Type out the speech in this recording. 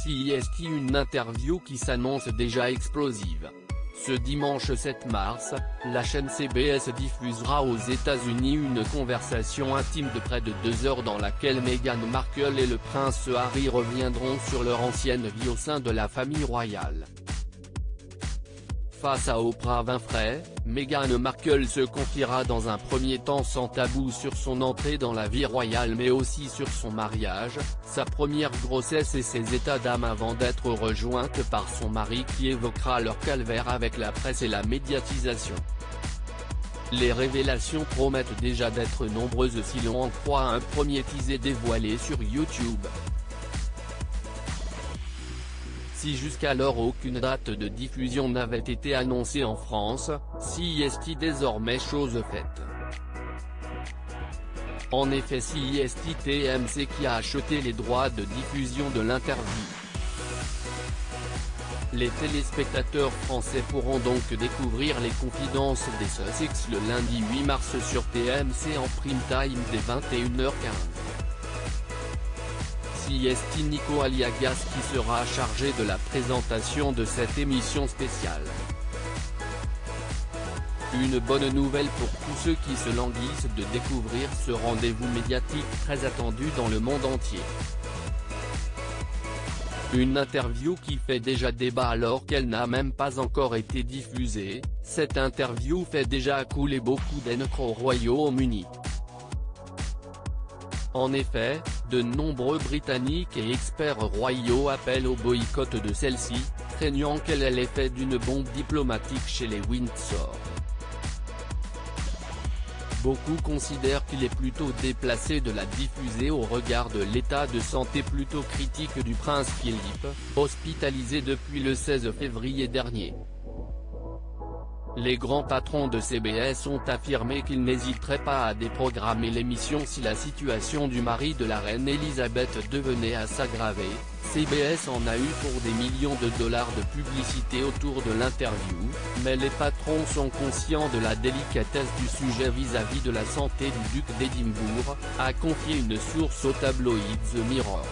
CIST, une interview qui s'annonce déjà explosive. Ce dimanche 7 mars, la chaîne CBS diffusera aux États-Unis une conversation intime de près de 2 heures dans laquelle Meghan Markle et le prince Harry reviendront sur leur ancienne vie au sein de la famille royale. Face à Oprah Winfrey, Meghan Markle se confiera dans un premier temps sans tabou sur son entrée dans la vie royale mais aussi sur son mariage, sa première grossesse et ses états d'âme avant d'être rejointe par son mari qui évoquera leur calvaire avec la presse et la médiatisation. Les révélations promettent déjà d'être nombreuses si l'on en croit un premier teaser dévoilé sur YouTube. Si jusqu'alors aucune date de diffusion n'avait été annoncée en France, CIST désormais chose faite. En effet, CIST TMC qui a acheté les droits de diffusion de l'interview. Les téléspectateurs français pourront donc découvrir les confidences des Sussex le lundi 8 mars sur TMC en prime time dès 21h15. CIST Nico Aliagas qui sera chargé de la présentation de cette émission spéciale. Une bonne nouvelle pour tous ceux qui se languissent de découvrir ce rendez-vous médiatique très attendu dans le monde entier. Une interview qui fait déjà débat alors qu'elle n'a même pas encore été diffusée, cette interview fait déjà couler beaucoup d'encre au Royaume-Uni. En effet, de nombreux Britanniques et experts royaux appellent au boycott de celle-ci, craignant qu'elle ait l'effet d'une bombe diplomatique chez les Windsor. Beaucoup considèrent qu'il est plutôt déplacé de la diffuser au regard de l'état de santé plutôt critique du prince Philippe, hospitalisé depuis le 16 février dernier. Les grands patrons de CBS ont affirmé qu'ils n'hésiteraient pas à déprogrammer l'émission si la situation du mari de la reine Elisabeth devenait à s'aggraver. CBS en a eu pour des millions de dollars de publicité autour de l'interview, mais les patrons sont conscients de la délicatesse du sujet vis-à-vis de la santé du duc d'Édimbourg, a confié une source au tabloïd The Mirror.